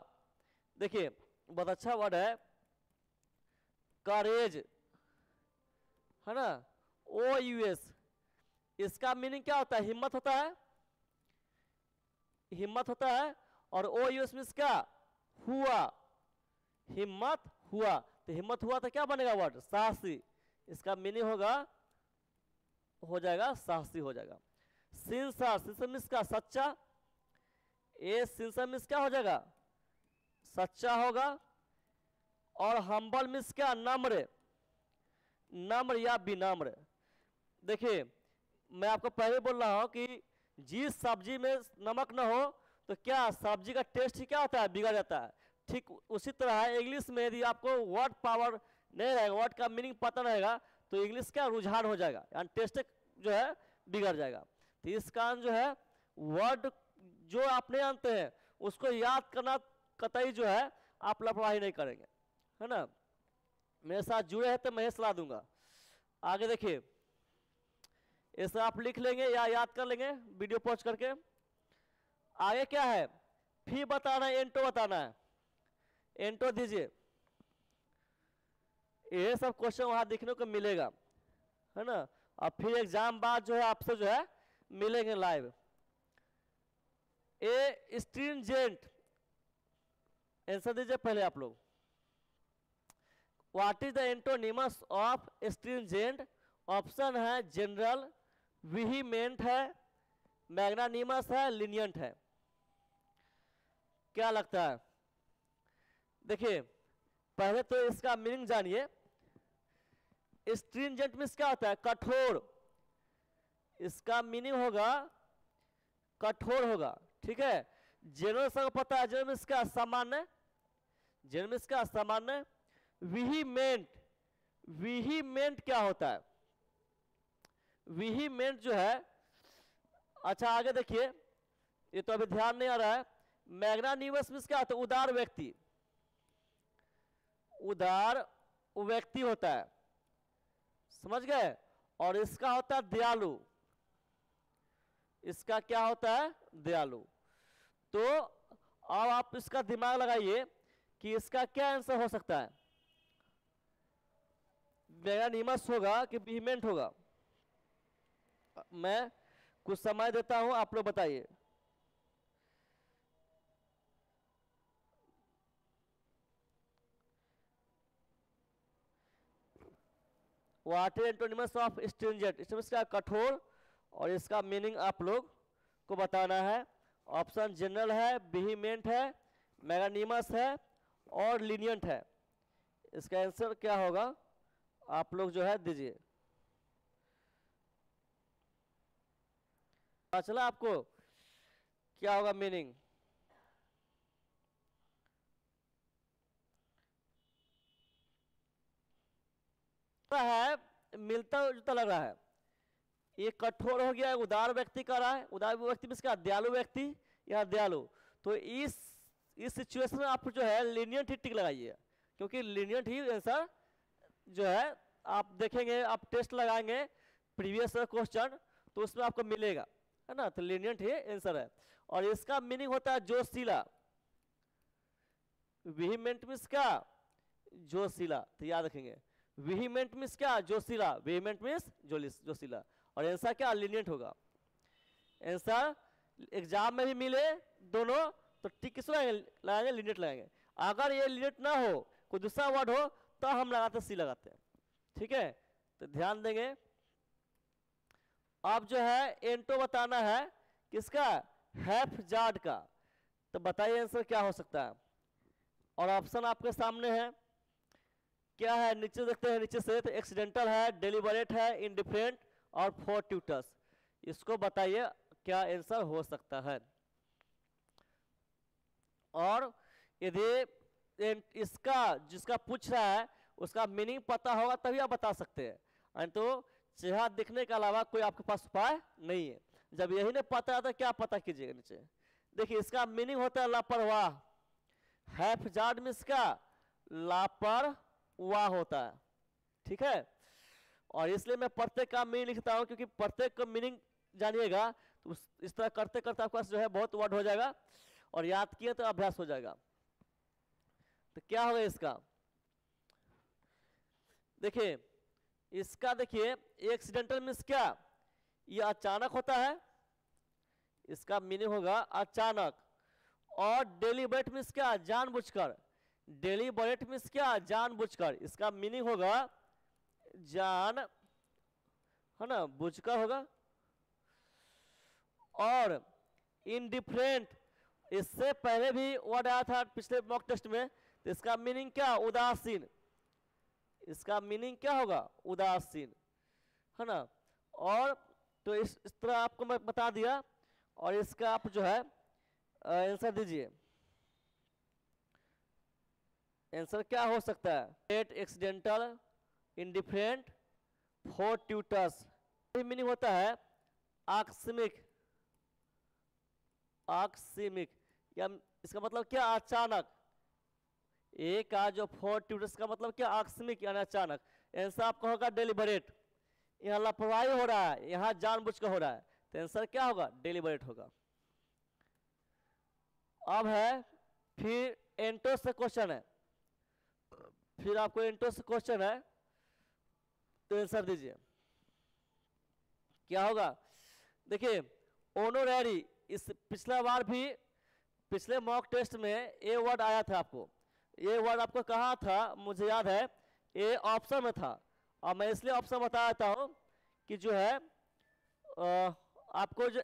देखिए बहुत अच्छा वर्ड है करेज, है ना, ओ यूएस, इसका मीनिंग क्या होता है? हिम्मत होता है, हिम्मत होता है। और ओ यूएस मीन्स क्या? हुआ, हिम्मत हुआ। तो हिम्मत हुआ तो क्या बनेगा वर्ड? साहसी। इसका मीनिंग होगा, हो जाएगा साहसी हो जाएगा। सिंसर, सिंसर मीन्स क्या? सच्चा। ए सिंसर मीन्स क्या हो जाएगा? सच्चा होगा। और हम्बल मीन्स क्या? नम्र, नम्र या विनम्र। देखिए मैं आपको पहले बोल रहा हूं कि जिस सब्जी में नमक ना हो तो क्या सब्जी का टेस्ट ही क्या होता है? बिगड़ जाता है। ठीक उसी तरह है इंग्लिश में, यदि आपको वर्ड पावर नहीं रहेगा, वर्ड का मीनिंग पता रहेगा, तो इंग्लिश का रुझान हो जाएगा, यानी टेस्ट जो है बिगड़ जाएगा। तो इस कारण जो है वर्ड जो आप नहीं जानते हैं उसको याद करना कतई जो है आप लापरवाही नहीं करेंगे, है ना। मेरे साथ जुड़े हैं तो मैं ही सलाह दूंगा। आगे देखिए, इसे आप लिख लेंगे या याद कर लेंगे वीडियो पॉज करके। आगे क्या है? फी बताना है, एंटो बताना है। एंटो दीजिए, ये सब क्वेश्चन वहां देखने को मिलेगा, है ना। और फिर एग्जाम बाद जो है आपसे जो है मिलेंगे लाइव। ए स्ट्रिंजेंट, आंसर दीजिए पहले आप लोग। What is the antonyms of stringent? Option है जनरल, विहीमेंट है, मैग्नानिमस है, लीनियंट है। क्या लगता है? देखिए पहले तो इसका मीनिंग जानिए। स्ट्रिंजेंट मीन्स क्या होता है? कठोर। इसका मीनिंग होगा कठोर होगा, ठीक है। जनरल सबको पता है, जनरल मीन्स क्या? सामान्य, जनरल मीन्स क्या? सामान्य। विहीमेंट, विहीमेंट क्या होता है? विहीमेंट जो है, अच्छा आगे देखिए, ये तो अभी ध्यान नहीं आ रहा है। मैग्नानिमस मीन्स क्या होता है? उदार व्यक्ति, उदार व्यक्ति होता है, समझ गए। और इसका होता है दयालु, इसका क्या होता है? दयालु। तो अब आप इसका दिमाग लगाइए कि इसका क्या आंसर हो सकता है? मैग्नानिमस होगा कि विहीमेंट होगा? मैं कुछ समय देता हूं, आप लोग बताइए। What is antonyms of stringent? Stringent क्या? कठोर। और इसका मीनिंग आप लोग को बताना है। ऑप्शन जनरल है, विहीमेंट है, मैग्नानिमस है और लीनियंट है। इसका आंसर क्या होगा आप लोग जो है दीजिए। पता चला आपको क्या होगा मीनिंग? है, मिलता जुलता लग रहा है। ये कठोर हो गया, उदार व्यक्ति का रहा है। उदार व्यक्ति में इसका दयालु व्यक्ति या दयालु। तो इस सिचुएशन में आप जो है लीनियंट ही टिक लगाइए, क्योंकि लीनियंट ही आंसर जो है आप देखेंगे, आप टेस्ट लगाएंगे प्रीवियस क्वेश्चन तो उसमें आपको मिलेगा, है ना। तो लीनियंट ही आंसर है। और इसका मीनिंग होता है जोशीला। विहीमेंट मीन्स क्या? जोशीला। तो याद रखेंगे, विहीमेंट मीन्स क्या? जोशीला, विहीमेंट मीन्स जोशीला। और आंसर क्या? लीनियंट होगा। आंसर एग्जाम में भी मिले दोनों तो टिक किस लगाएंगे? लीनियंट लगाएंगे। अगर ये लीनियंट ना हो, कोई दूसरा वर्ड हो, तो हम लगाते सी लगाते हैं, ठीक है। तो ध्यान देंगे। अब जो है एंटो बताना है किसका? हैफजार्ड का। तो बताइए आंसर क्या हो सकता है। और ऑप्शन आपके सामने है, क्या है नीचे देखते हैं। नीचे से तो एक्सीडेंटल है, डेलिबरेट है, इंडिफरेंट और फोर्ट्यूटस। इसको बताइए क्या आंसर हो सकता है। और यदि इसका जिसका पूछ रहा है उसका मीनिंग पता होगा तभी आप बता सकते हैं। तो चेहरा दिखने के अलावा कोई आपके पास उपाय नहीं है। जब यही नहीं पता है तो क्या पता कीजिएगा नीचे। देखिए इसका मीनिंग होता है लापरवाह, हैफजार्ड में इसका लापरवाह होता है, ठीक है। और इसलिए मैं प्रत्येक का मीनिंग लिखता हूं, क्योंकि प्रत्येक का मीनिंग जानिएगा तो इस तरह करते करते आपके पास जो है बहुत वर्ड हो जाएगा, और याद किए तो अभ्यास हो जाएगा। तो क्या होगा इसका, देखिए इसका, देखिए एक्सीडेंटल मीन्स क्या, ये अचानक होता है, इसका मीनिंग होगा अचानक। और डेलिबरेट मीन्स क्या, जानबूझकर, डेलिबरेट मीन्स क्या, जानबूझकर, इसका मीनिंग होगा जान, है ना, बुझकर होगा। और इनडिफरेंट, इससे पहले भी वर्ड आया था पिछले मॉक टेस्ट में, तो इसका मीनिंग क्या, उदासीन, इसका मीनिंग क्या होगा, उदासीन, है ना। और तो इस तरह आपको मैं बता दिया, और इसका आप जो है आंसर दीजिए। आंसर क्या हो सकता है, लेट, एक्सीडेंटल, इंडिफरेंट, फोर्ट्यूटस। मीनिंग होता है आकस्मिक, आकस्मिक, या इसका मतलब क्या, अचानक। एक का जो फोर्ट्यूटस का मतलब क्या, आकस्मिक यानी अचानक। आंसर आपका होगा डेलिबरेट, यहाँ लापरवाही हो रहा है, यहाँ जानबूझकर हो रहा है, तो आंसर क्या होगा, डेलिबरेट होगा। अब है फिर एंटो से क्वेश्चन है, फिर आपको एंटो से क्वेश्चन है, तो आंसर दीजिए क्या होगा। देखिए ऑनोररी, इस पिछला बार भी पिछले मॉक टेस्ट में ए वर्ड आया था, आपको ये वर्ड आपको कहा था, मुझे याद है ए ऑप्शन में था, और मैं इसलिए ऑप्शन बता देता हूं कि जो है आपको जो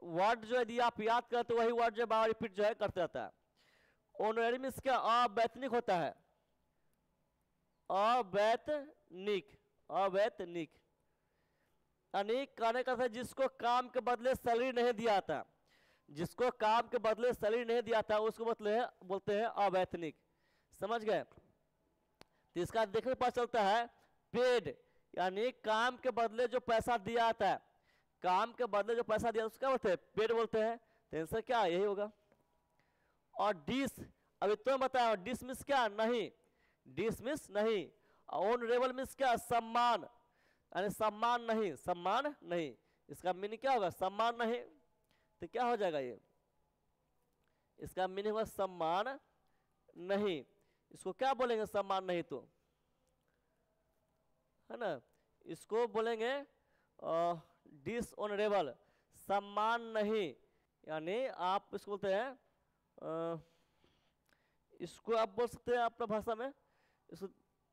वर्ड जो यदि आप याद करें तो वही वर्ड जो बार रिपीट जो है करते रहता है। ऑनररी में इसका अवैतनिक होता है, अवैतनिक, अवैतनिक यानी कहने का था जिसको काम के बदले सैलरी नहीं दिया था, जिसको काम के बदले सैलरी नहीं दिया था उसको बोलते हैं अवैतनिक, समझ गए। तो इसका देखने पर चलता है पेड, यानी काम के बदले जो पैसा दिया जाता है, काम के बदले जो पैसा दिया उसको क्या बोलते हैं, पेड बोलते हैं। तो आंसर क्या, यही होगा। और डिस, अभी तो बताया, डिसमिस क्या, नहीं, डिसमिस नहीं। ऑनरेबल मीन्स क्या, सम्मान, यानी सम्मान नहीं, सम्मान नहीं, इसका मीनिंग क्या होगा, सम्मान नहीं। तो क्या हो जाएगा ये, इसका मीनिंग होगा सम्मान नहीं। इसको क्या बोलेंगे, सम्मान नहीं, तो है ना, इसको बोलेंगे डिसऑनरेबल, सम्मान नहीं, यानी आप इसको बोलते हैं, इसको आप बोल सकते हैं अपना भाषा में, इसको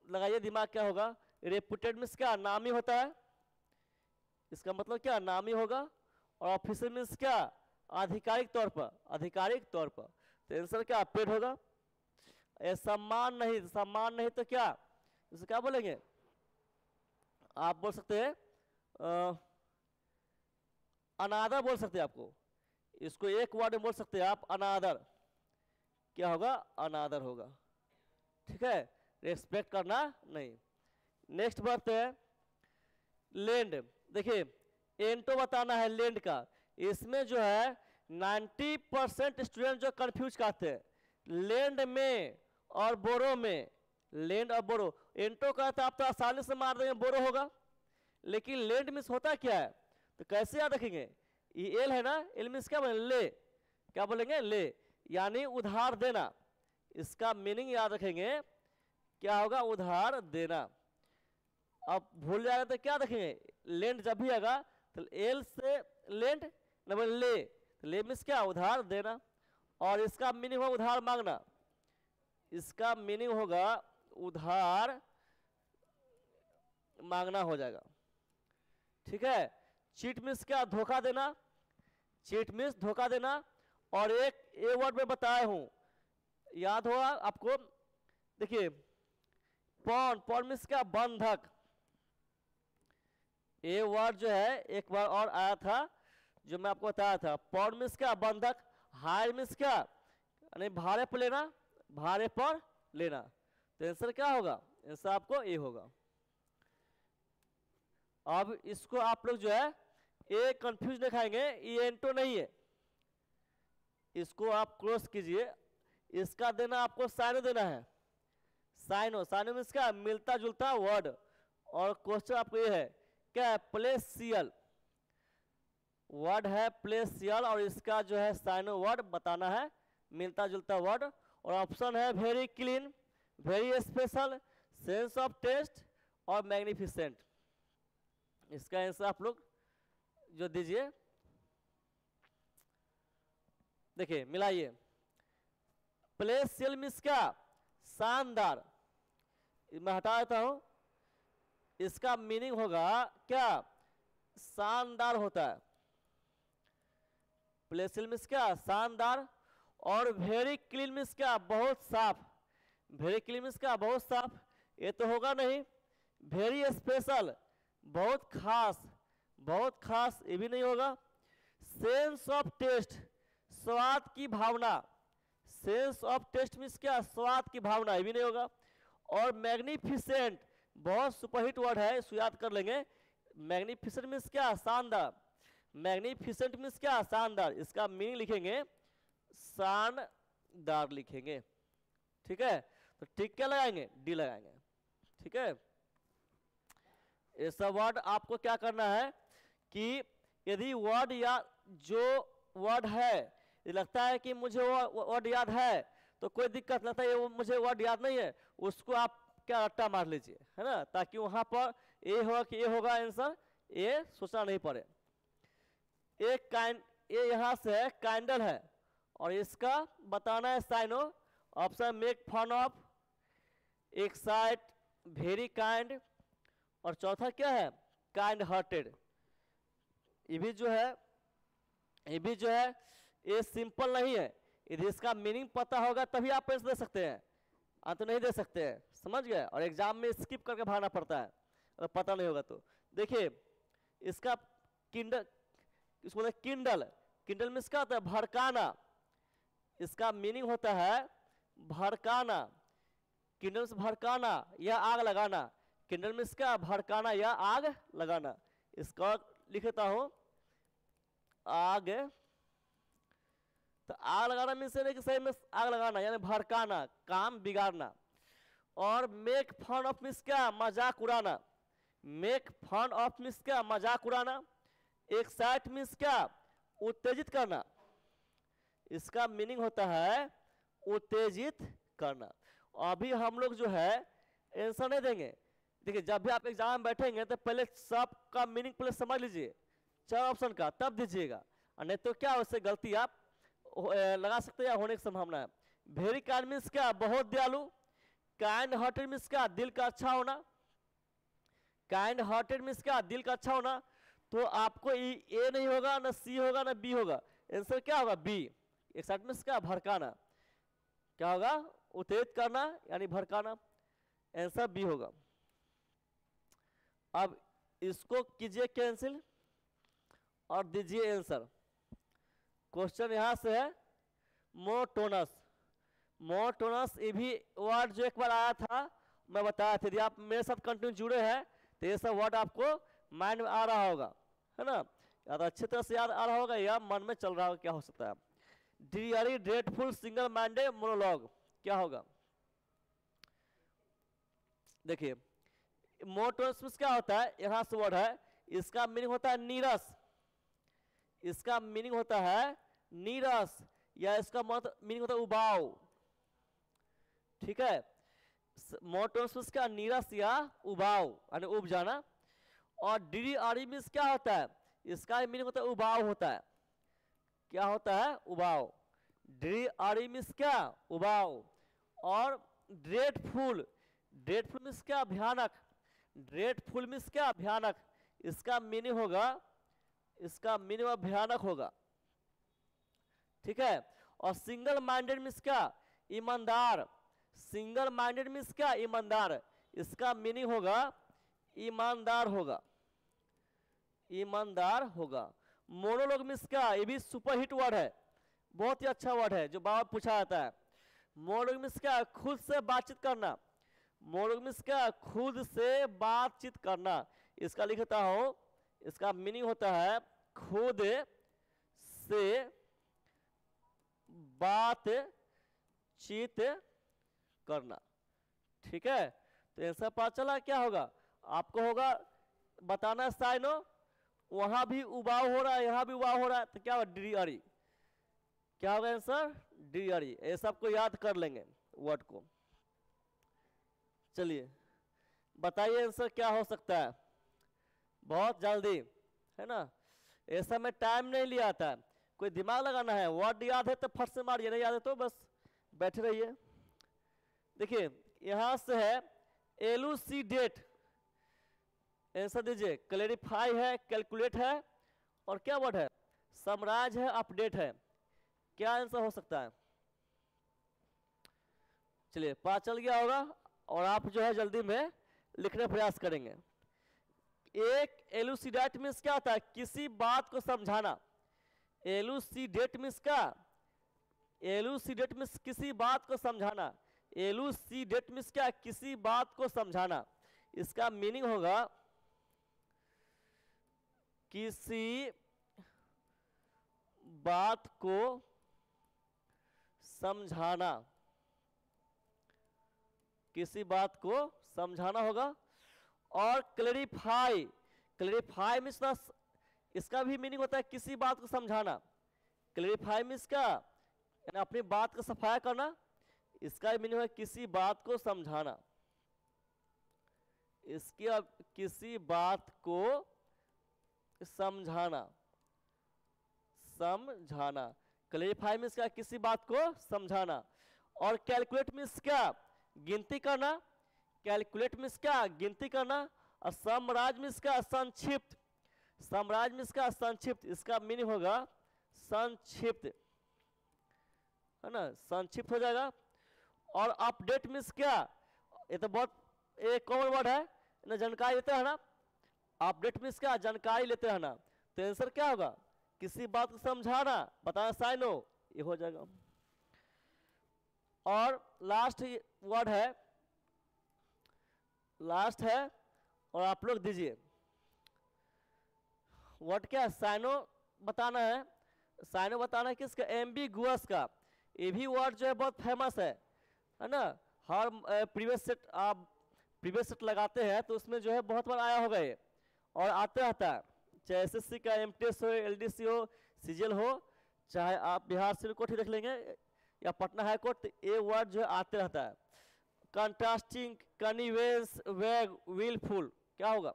लगाइए दिमाग, क्या होगा, रेपुटेड मीन्स क्या, नामी होता है, इसका मतलब क्या, नामी होगा। और ऑफिशियल मीन्स क्या, आधिकारिक तौर पर, आधिकारिक तौर पर। तो आंसर क्या, पेड होगा। सम्मान नहीं, सम्मान नहीं तो क्या, इसे क्या बोलेंगे, आप बोल सकते हैं अनादर बोल सकते हैं, आपको इसको एक वर्ड में बोल सकते हैं आप, अनादर, क्या होगा, अनादर होगा, ठीक है, रेस्पेक्ट करना नहीं। नेक्स्ट बढ़ते हैं लैंड। देखिए एंटो बताना है लैंड का, इसमें जो है 90% स्टूडेंट जो कंफ्यूज करते हैं लैंड में और बोरो में, लैंड और बोरो। एंटो का तो आप तो आसानी से मार देंगे बोरो होगा, लेकिन लैंड मीन्स होता क्या है, तो कैसे याद रखेंगे, ये एल है ना, एल मीन्स क्या बोलेंगे, ले, क्या बोलेंगे, ले, यानी उधार देना। इसका मीनिंग याद रखेंगे, क्या होगा, उधार देना। अब भूल जाएगा तो क्या रखेंगे, लैंड जब भी आएगा तो एल से लैंड नंबर ले, तो ले मीन्स क्या, उधार देना। और इसका मीनिंग होगा उधार मांगना, इसका मीनिंग होगा उधार मांगना हो जाएगा, ठीक है। चीट मीन्स क्या, धोखा देना, चीट मीन्स धोखा देना। और एक ए वर्ड में बताया हूं, याद होगा आपको, देखिए पॉन, पॉन मीन्स क्या, बंधक। ए वर्ड जो है एक बार और आया था जो मैं आपको बताया था, पॉन मीन्स क्या, बंधक। हायर मीन्स क्या, यानी भाड़े पर लेना, भाड़े पर लेना। तो आंसर क्या होगा, आंसर आपको ए होगा। अब इसको आप लोग जो है ए कंफ्यूज नहीं खाएंगे, ये एंटो नहीं है, इसको आप क्रॉस कीजिए, इसका देना आपको साइनो देना है, साइनो, साइनो में इसका मिलता जुलता वर्ड, और क्वेश्चन आपको ये है क्या है, प्लेसियल वर्ड है, प्लेसियल, और इसका जो है साइनो वर्ड बताना है, मिलता जुलता वर्ड, और ऑप्शन है very clean, very special, sense of taste और मैग्निफिसेंट। इसका आंसर आप लोग जो दीजिए, देखिए मिलाइए, प्लेसियल मीन्स क्या, शानदार, मैं हटा देता हूं, इसका मीनिंग होगा क्या, शानदार होता है, प्लेसियल मीन्स क्या, शानदार, और वेरी क्लीन मीन्स क्या, बहुत साफ, वेरी क्लीन मीन्स क्या, बहुत साफ, ये तो होगा नहीं, वेरी स्पेशल, बहुत खास, बहुत खास, ये भी नहीं होगा, सेंस ऑफ टेस्ट, स्वाद की भावना, सेंस ऑफ टेस्ट मीन्स क्या, स्वाद की भावना, ये भी नहीं होगा, और मैग्निफिसेंट, बहुत सुपरहिट वर्ड है, इसको याद कर लेंगे, मैग्निफिसेंट मीन्स क्या, शानदार, मैग्निफिसेंट मीन्स क्या, शानदार, इसका मीनिंग लिखेंगे शानदार लिखेंगे, ठीक है, तो टिक क्या लगाएंगे, डी लगाएंगे, ठीक है। ये सब वर्ड आपको क्या करना है कि यदि वर्ड या जो वर्ड है ये लगता है कि मुझे वो वर्ड याद है तो कोई दिक्कत, लगता है ये मुझे वर्ड याद नहीं है, उसको आप क्या रट्टा मार लीजिए, है ना, ताकि वहां पर ये होगा कि ये होगा आंसर, ये सोचना नहीं पड़े। ये यहां से कैंडल है और इसका बताना है साइनो, option make fun of, excite, very kind, और चौथा क्या है, काइंड हार्टेड। ये भी जो है ये सिंपल नहीं है, यदि इसका मीनिंग पता होगा तभी आप आंसर दे सकते हैं, तो नहीं दे सकते हैं, समझ गए, और एग्जाम में स्किप करके भागना पड़ता है अगर पता नहीं होगा तो। देखिए इसका किंडल, इसको बोलते हैं किंडल, किंडल में इसका होता है भड़काना, इसका मीनिंग होता है भड़काना, किंडल से भड़काना या आग लगाना, किंडल में इसका भड़काना या आग लगाना, इसका लिखता हूं आग, तो आग लगाना मीन्स नहीं कि सही में आग लगाना, यानी भड़काना, काम बिगाड़ना, और मेक फन ऑफ मीन्स क्या, मजाक उड़ाना, मेक फन ऑफ मीन्स क्या, मजाक उड़ाना, एक्साइट मीन्स क्या, उत्तेजित करना, इसका मीनिंग होता है उत्तेजित करना। अभी हम लोग जो है आंसर नहीं देंगे, देखिए जब भी आप एग्जाम में बैठेंगे तो पहले सबका मीनिंग पहले समझ लीजिए, 4 ऑप्शन का, तब दीजिएगा, और नहीं तो क्या उससे गलती आप लगा सकते हैं या होने की संभावना है। वेरी काइंड मीन्स क्या, बहुत दयालु, काइंड हार्टेड मीन्स क्या, दिल का अच्छा होना, काइंड हार्टेड मीन्स क्या, दिल का अच्छा होना, तो आपको ए नहीं होगा, ना सी होगा, ना बी होगा, आंसर क्या होगा, बी। एक्साइट मीन्स क्या, भड़काना, क्या होगा, उत्तेजित करना यानी भड़काना, आंसर बी होगा। अब इसको कीजिए कैंसिल और दीजिए आंसर। क्वेश्चन यहां से है मोनोटोनस, मोनोटोनस ये भी वर्ड जो एक बार आया था मैं बताया था, यदि आप मेरे साथ कंटिन्यू जुड़े हैं तो ये सब वर्ड आपको माइंड में आ रहा होगा, है ना, या तो अच्छी तरह से याद आ रहा होगा या मन में चल रहा होगा, क्या हो सकता है। ड्रीयरी, ड्रेडफुल, सिंगल माइंडेड, मोनोलॉग, क्या होगा, देखिए मोनोटोनस क्या होता है, यहां से वर्ड है, इसका मीनिंग होता है नीरस, इसका मीनिंग होता है नीरस, या इसका मीनिंग होता है उबाऊ, ठीक है, मोनोटोनस क्या, नीरस या उबाऊ यानी उब जाना, और ड्रीयरी मीन्स क्या होता है, इसका मीनिंग होता है उबाऊ होता है, क्या होता है, उबाऊ, ड्रीयरी मीन्स क्या, उबाऊ, और ड्रेडफुल, ड्रेडफुल मीन्स क्या, भयानक, ड्रेडफुल मीन्स क्या, भयानक, इसका मीनिंग होगा, इसका मीनिंग भयानक होगा, ठीक है, और सिंगल माइंडेड मीन्स क्या, ईमानदार, सिंगल माइंडेड मीन्स क्या, ईमानदार, इसका मीनिंग होगा ईमानदार होगा, ईमानदार होगा। मोनोलॉग मीन्स क्या, ये भी सुपरहिट वर्ड है, बहुत ही अच्छा वर्ड है जो बार पूछा जाता है। मोनोलॉग मीन्स क्या, खुद से बातचीत करना, मोनोलॉग मीन्स क्या, खुद से बातचीत करना, इसका लिखता हूं, इसका मीनिंग होता है खुद से बातचीत करना। ठीक है, तो आंसर पता चला क्या होगा आपको, होगा बताना साइनो, वहां भी उबाव हो रहा है, यहां भी उबाव हो रहा है, तो क्या होगा डियरी, क्या होगा आंसर डियरी। ये सबको याद कर लेंगे वर्ड को। चलिए बताइए आंसर क्या हो सकता है, बहुत जल्दी है ना, ऐसा में टाइम नहीं लिया आता है, कोई दिमाग लगाना है, वर्ड याद है तो फट से मारिए, नहीं याद है तो बस बैठे रहिए। देखिए यहां से है एलुसिडेट, आंसर दीजिए, क्लैरिफाई है, कैलकुलेट है, और क्या वर्ड है समराइज है, अपडेट है, क्या आंसर हो सकता है। चलिए पता चल गया होगा, और आप जो है जल्दी में लिखने प्रयास करेंगे। एक एलुसिडेट मीन्स क्या होता है, किसी बात को समझाना। एलुसिडेट मीन्स क्या, एलुसिडेट मीन्स किसी बात को समझाना। एलुसिडेट मीन्स क्या, किसी बात को समझाना। इसका मीनिंग होगा किसी बात को समझाना, किसी बात को समझाना होगा। और क्लैरिफाई, क्लैरिफाई मीन्स, इसका भी मीनिंग होता है किसी बात को समझाना। क्लैरिफाई मीन्स क्या, यानी अपनी बात का सफाया करना, इसका मीनिंग है किसी बात को समझाना। इसकी अब किसी बात को समझाना, समझाना, क्लैरिफाई मीन्स क्या, किसी बात को समझाना। और कैलकुलेट मीन्स क्या, गिनती करना। कैलकुलेट मीन्स क्या, गिनती करना। और समराज मीन्स क्या, संक्षिप्त। समराज मीन्स क्या, संक्षिप्त, इसका मीनिंग होगा संक्षिप्त, है ना, संक्षिप्त हो जाएगा। और अपडेट मीन्स क्या, ये तो बहुत एक कॉमन वर्ड है ना, जानकारी लेते हैं ना। अपडेट मीन्स क्या, जानकारी लेते हैं ना। तो आंसर क्या होगा, किसी बात को समझाना, बताना साइनो, ये हो जाएगा। और लास्ट वर्ड है, लास्ट है, और आप लोग दीजिए वर्ड क्या है, साइनो बताना है। साइनो बताना है किसका, एम्बिगुअस का। ये भी वर्ड जो है बहुत फेमस है ना। हर प्रीवियस सेट आप प्रीवियस सेट लगाते हैं तो उसमें जो है बहुत बार आया होगा ये, और आते रहता है, चाहे एसएससी का एमटीएस हो, एलडीसी हो, सीजीएल हो, चाहे आप बिहार सिविल कोर्ट ही देख लेंगे या पटना हाई कोर्ट, ये वर्ड जो है आते रहता है। कंट्रास्टिंग, कन्वेंस, वैग, विलफुल, क्या होगा,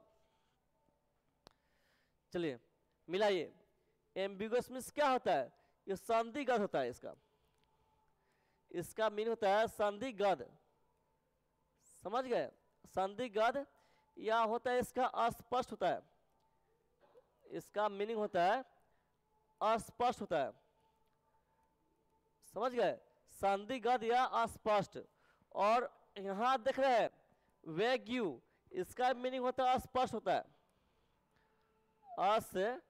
चलिए मिलाइए। एम्बिगुअस मीन्स क्या होता है, ये संदिग्ध होता है, इसका मीनिंग होता है संदिग्ध, समझ गए, संदिग्ध। या होता है इसका अस्पष्ट होता है, इसका मीनिंग होता है अस्पष्ट होता है, समझ गए, संदिग्ध या अस्पष्ट। और यहां देख रहे हैं वैग्यू, इसका मीनिंग होता है अस्पष्ट होता है, अस्पष्ट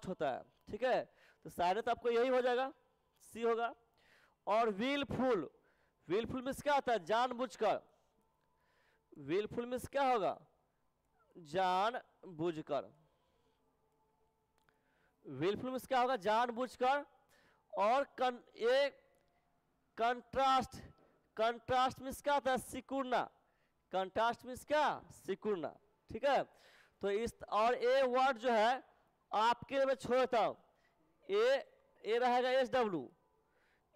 होता है। ठीक है, तो शायद आपको यही हो जाएगा, सी होगा। और विलफुल, विलफुल मीन्स क्या होता है, जानबूझकर। विलफुल मीन्स क्या होगा, जानबूझकर। विलफुल मीन्स क्या होगा, जानबूझकर। और कंट्रास्ट, कंट्रास्ट मीन्स क्या होता है, सिकुड़ना। कंट्रास्ट मीन्स क्या, सिकुड़ना। ठीक है, तो इस और ए वर्ड जो है आपके में छोड़ देता हूं, ए रहेगा SW।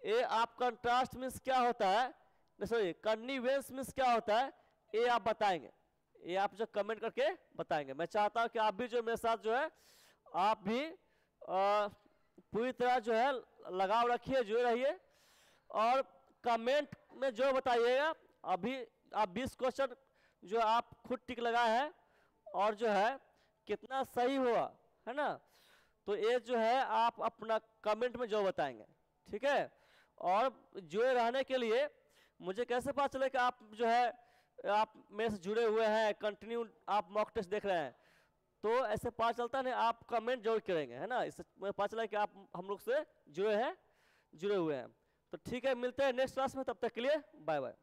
ए आप कंट्रास्ट मीन्स क्या होता है, सॉरी कन्निवेंस मीन्स क्या होता है, ये आप बताएंगे, ये आप जो कमेंट करके बताएंगे। मैं चाहता हूं कि आप भी जो मेरे साथ जो है आप भी पूरी तरह जो है लगाव रखिए, जुड़े रहिए, और कमेंट में जो बताइएगा। अभी आप 20 क्वेश्चन जो आप खुद टिक लगाए हैं, और जो है कितना सही हुआ है ना, तो ये जो है आप अपना कमेंट में जो बताएंगे। ठीक है, और जुड़े रहने के लिए मुझे कैसे पता चले कि आप जो है आप मेरे से जुड़े हुए हैं, कंटिन्यू आप मॉक टेस्ट देख रहे हैं, तो ऐसे पता चलता नहीं, आप कमेंट जरूर करेंगे, है ना, इससे मुझे पता चला कि आप हम लोग से जुड़े हुए हैं। तो ठीक है, मिलते हैं नेक्स्ट क्लास में, तब तक के लिए बाय बाय।